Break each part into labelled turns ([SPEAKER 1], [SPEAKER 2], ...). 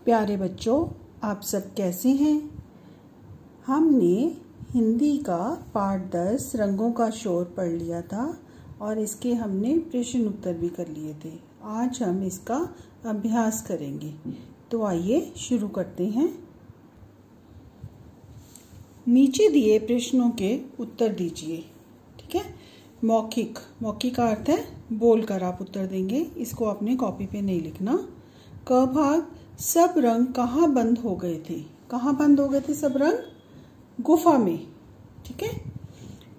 [SPEAKER 1] प्यारे बच्चों, आप सब कैसे हैं। हमने हिंदी का पाठ 10 रंगों का शोर पढ़ लिया था और इसके हमने प्रश्न उत्तर भी कर लिए थे। आज हम इसका अभ्यास करेंगे, तो आइए शुरू करते हैं। नीचे दिए प्रश्नों के उत्तर दीजिए। ठीक है। मौखिक का अर्थ है बोलकर आप उत्तर देंगे। इसको अपने कॉपी पे नहीं लिखना। क भाग, सब रंग कहाँ बंद हो गए थे। कहाँ बंद हो गए थे सब रंग? गुफा में। ठीक है।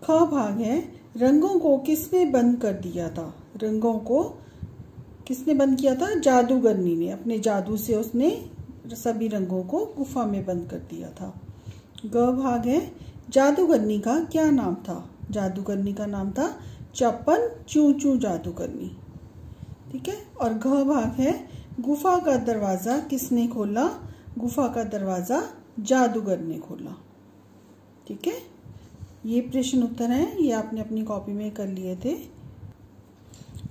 [SPEAKER 1] ख भाग है, रंगों को किसने बंद कर दिया था। रंगों को किसने बंद किया था? जादूगरनी ने। अपने जादू से उसने सभी रंगों को गुफा में बंद कर दिया था। ग भाग है, जादूगरनी का क्या नाम था। जादूगरनी का नाम था चप्पन चू चू जादूगरनी। ठीक है। और घ भाग है, गुफा का दरवाजा किसने खोला। गुफा का दरवाजा जादूगर ने खोला। ठीक है। ये प्रश्न उत्तर है, ये आपने अपनी कॉपी में कर लिए थे।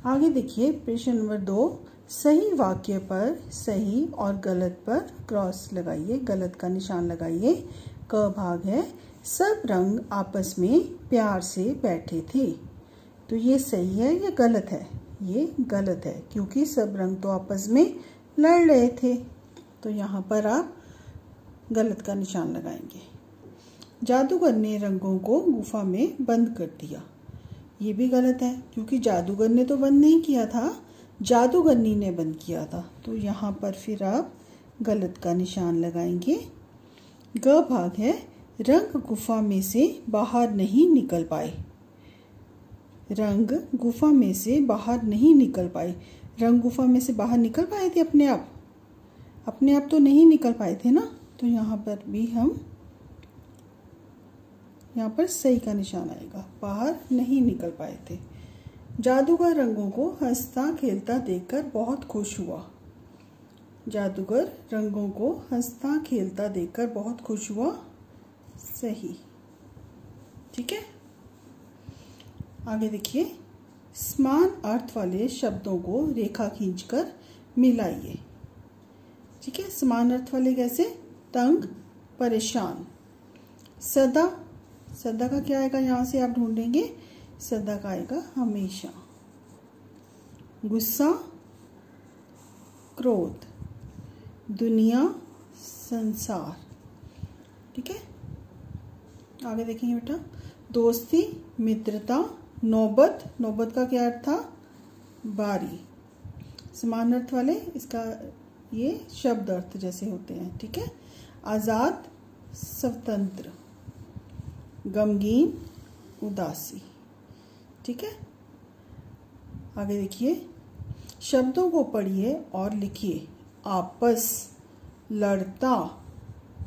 [SPEAKER 1] आगे देखिए प्रश्न नंबर 2। सही वाक्य पर सही और गलत पर क्रॉस लगाइए, गलत का निशान लगाइए। क भाग है, सब रंग आपस में प्यार से बैठे थे। तो ये सही है या गलत है? ये गलत है, क्योंकि सब रंग तो आपस में लड़ रहे थे। तो यहाँ पर आप गलत का निशान लगाएंगे। जादूगर ने रंगों को गुफा में बंद कर दिया। ये भी गलत है, क्योंकि जादूगर ने तो बंद नहीं किया था, जादूगरनी ने बंद किया था। तो यहाँ पर फिर आप गलत का निशान लगाएंगे। ग भाग है, रंग गुफा में से बाहर नहीं निकल पाए। रंग गुफा में से बाहर नहीं निकल पाए। रंग गुफा में से बाहर निकल पाए थे अपने आप? अपने आप तो नहीं निकल पाए थे ना। तो यहाँ पर भी हम यहाँ पर सही का निशान आएगा, बाहर नहीं निकल पाए थे। जादूगर रंगों को हंसता खेलता देखकर बहुत खुश हुआ। जादूगर रंगों को हंसता खेलता देखकर बहुत खुश हुआ। सही। ठीक है। आगे देखिए, समान अर्थ वाले शब्दों को रेखा खींचकर मिलाइए। ठीक है। समान अर्थ वाले कैसे? तंग, परेशान। सदा, सदा का क्या आएगा? यहाँ से आप ढूंढेंगे, सदा का आएगा हमेशा। गुस्सा, क्रोध, दुनिया, संसार। ठीक है। आगे देखेंगे बेटा, दोस्ती, मित्रता, नौबत। नौबत का क्या अर्थ था? बारी। समान अर्थ वाले इसका ये शब्द अर्थ जैसे होते हैं। ठीक है। आजाद, स्वतंत्र, गमगीन, उदासी। ठीक है। आगे देखिए, शब्दों को पढ़िए और लिखिए। आपस, लड़ता,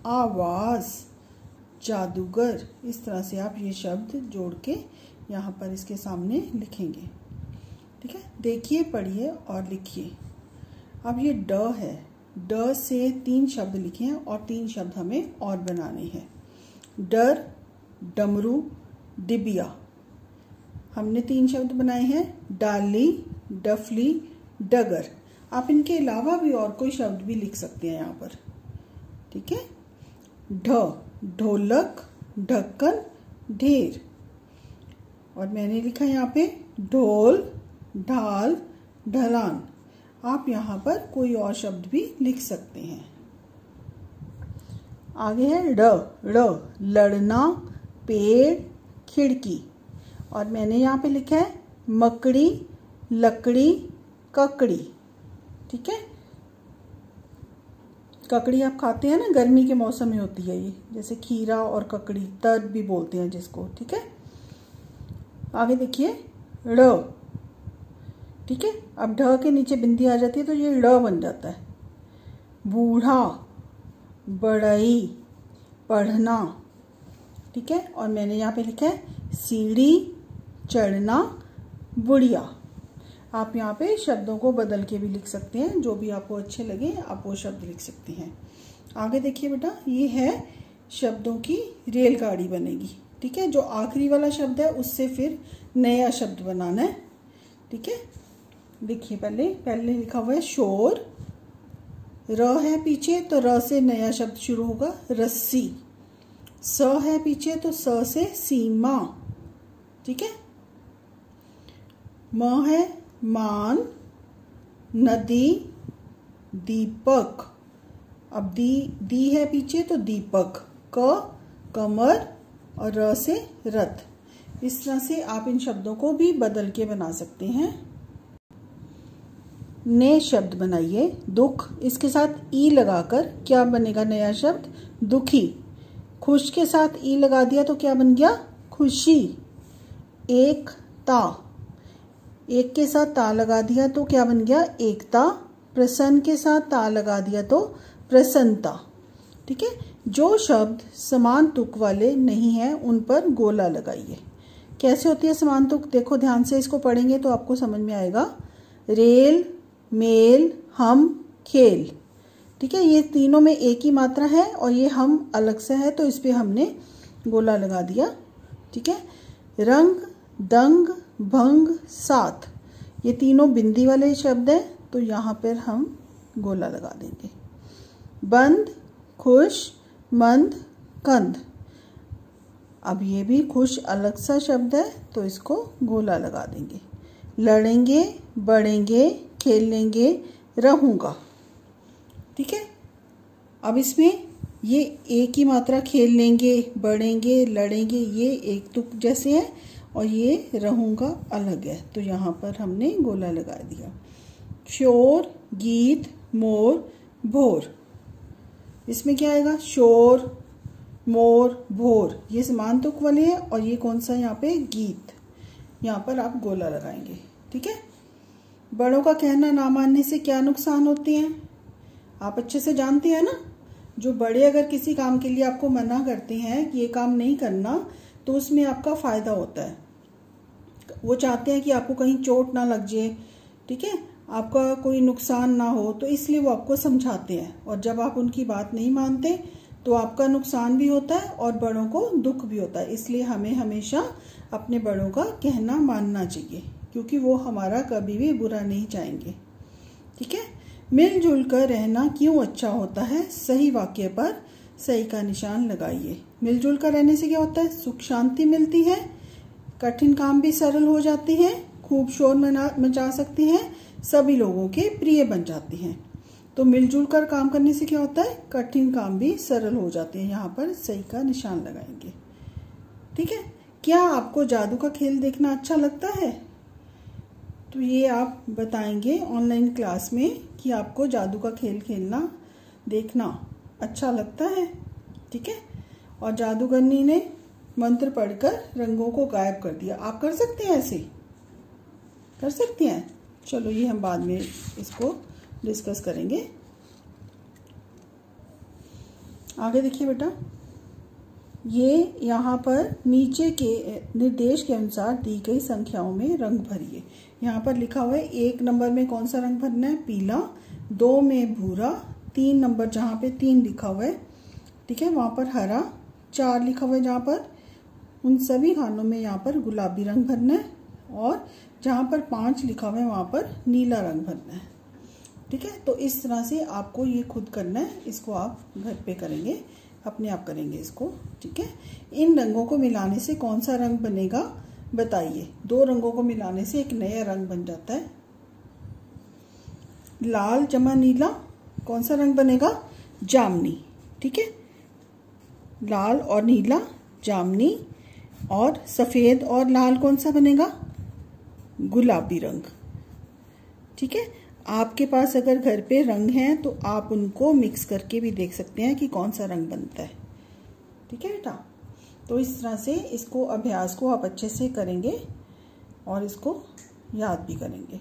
[SPEAKER 1] आवाज, जादूगर। इस तरह से आप ये शब्द जोड़ के यहाँ पर इसके सामने लिखेंगे। ठीक है। देखिए, पढ़िए और लिखिए। अब ये ड है, ड से 3 शब्द लिखे हैं और 3 शब्द हमें और बनाने हैं। डर, डमरू, डिबिया। हमने 3 शब्द बनाए हैं, डाली, डफली, डगर। आप इनके अलावा भी और कोई शब्द भी लिख सकते हैं यहाँ पर। ठीक है। ढ, ढोलक, ढक्कन, ढेर। और मैंने लिखा यहाँ पे ढोल, ढाल, ढलान। आप यहाँ पर कोई और शब्द भी लिख सकते हैं। आगे है ड़, लड़ना, पेड़, खिड़की। और मैंने यहाँ पे लिखा है मकड़ी, लकड़ी, ककड़ी। ठीक है। ककड़ी आप खाते हैं ना, गर्मी के मौसम में होती है ये, जैसे खीरा और ककड़ी, तर भी बोलते हैं जिसको। ठीक है। आगे देखिए ड़। ठीक है। अब ढ के नीचे बिंदी आ जाती है तो ये ड़ बन जाता है। बूढ़ा, बढ़ई, पढ़ना। ठीक है। और मैंने यहाँ पे लिखा है सीढ़ी, चढ़ना, बुढ़िया। आप यहाँ पे शब्दों को बदल के भी लिख सकते हैं, जो भी आपको अच्छे लगे आप वो शब्द लिख सकते हैं। आगे देखिए बेटा, ये है शब्दों की रेलगाड़ी बनेगी। ठीक है। जो आखिरी वाला शब्द है उससे फिर नया शब्द बनाना है। ठीक है। देखिए, पहले लिखा हुआ है शोर, र है पीछे तो र से नया शब्द शुरू होगा, रस्सी। स है पीछे तो स से सीमा, ठीक है। म है मान, नदी, दीपक। अब दी है पीछे तो दीपक। क कमर और र से रथ। इस तरह से आप इन शब्दों को भी बदल के बना सकते हैं। नए शब्द बनाइए। दुख, इसके साथ ई लगाकर क्या बनेगा नया शब्द, दुखी। खुश के साथ ई लगा दिया तो क्या बन गया, खुशी। एकता, एक के साथ ता लगा दिया तो क्या बन गया, एकता। प्रसन्न के साथ ता लगा दिया तो प्रसन्नता, ठीक है। जो शब्द समान तुक वाले नहीं हैं उन पर गोला लगाइए। कैसे होती है समान तुक, देखो ध्यान से इसको पढ़ेंगे तो आपको समझ में आएगा। रेल, मेल, हम, खेल, ठीक है। ये तीनों में एक ही मात्रा है और ये हम अलग से है तो इस पे हमने गोला लगा दिया, ठीक है। रंग, दंग, भंग, साथ, ये तीनों बिंदी वाले शब्द हैं तो यहाँ पर हम गोला लगा देंगे। बंद, खुश, मंद, कंद, अब ये भी खुश अलग सा शब्द है तो इसको गोला लगा देंगे। लड़ेंगे, बढ़ेंगे, खेल लेंगे, रहूँगा, ठीक है। अब इसमें ये एक ही मात्रा खेल लेंगे, बढ़ेंगे, लड़ेंगे ये एक तुक जैसे है और ये रहूँगा अलग है तो यहाँ पर हमने गोला लगा दिया। शोर, गीत, मोर, भोर, इसमें क्या आएगा, शोर, मोर, भोर, ये समान तुक वाले हैं और ये कौन सा यहाँ पे, गीत। यहाँ पर आप गोला लगाएंगे, ठीक है। बड़ों का कहना ना मानने से क्या नुकसान होते हैं, आप अच्छे से जानते हैं ना। जो बड़े अगर किसी काम के लिए आपको मना करते हैं कि ये काम नहीं करना तो उसमें आपका फायदा होता है। वो चाहते हैं कि आपको कहीं चोट ना लग जाए, ठीक है, आपका कोई नुकसान ना हो, तो इसलिए वो आपको समझाते हैं। और जब आप उनकी बात नहीं मानते तो आपका नुकसान भी होता है और बड़ों को दुख भी होता है। इसलिए हमें हमेशा अपने बड़ों का कहना मानना चाहिए क्योंकि वो हमारा कभी भी बुरा नहीं चाहेंगे, ठीक है। मिलजुल कर रहना क्यों अच्छा होता है, सही वाक्य पर सही का निशान लगाइए। मिलजुल कर रहने से क्या होता है, सुख शांति मिलती है, कठिन काम भी सरल हो जाते हैं, खूब शोर मचा सकते हैं, सभी लोगों के प्रिय बन जाते हैं। तो मिलजुल कर काम करने से क्या होता है, कठिन काम भी सरल हो जाते हैं। यहाँ पर सही का निशान लगाएंगे, ठीक है। क्या आपको जादू का खेल देखना अच्छा लगता है, तो ये आप बताएंगे ऑनलाइन क्लास में कि आपको जादू का खेल खेलना देखना अच्छा लगता है, ठीक है। और जादूगरनी ने मंत्र पढ़कर रंगों को गायब कर दिया। आप कर सकते हैं, ऐसे कर सकते हैं। चलो ये हम बाद में इसको डिस्कस करेंगे। आगे देखिए बेटा, ये यहाँ पर नीचे के निर्देश के अनुसार दी गई संख्याओं में रंग भरिए। यहाँ पर लिखा हुआ है 1 नंबर में कौन सा रंग भरना है, पीला, 2 में भूरा, 3 नंबर जहाँ पे 3 लिखा हुआ है, ठीक है, वहाँ पर हरा, 4 लिखा हुआ है जहाँ पर, उन सभी खानों में यहाँ पर गुलाबी रंग भरना है और जहाँ पर 5 लिखा हुआ है वहाँ पर नीला रंग भरना है, ठीक है। तो इस तरह से आपको ये खुद करना है, इसको आप घर पे करेंगे, अपने आप करेंगे इसको, ठीक है। इन रंगों को मिलाने से कौन सा रंग बनेगा बताइए। 2 रंगों को मिलाने से एक नया रंग बन जाता है। लाल जमा नीला, कौन सा रंग बनेगा, जामनी, ठीक है। लाल और नीला जामनी, और सफेद और लाल कौन सा बनेगा, गुलाबी रंग, ठीक है। आपके पास अगर घर पे रंग हैं तो आप उनको मिक्स करके भी देख सकते हैं कि कौन सा रंग बनता है, ठीक है बेटा। तो इस तरह से इसको अभ्यास को आप अच्छे से करेंगे और इसको याद भी करेंगे।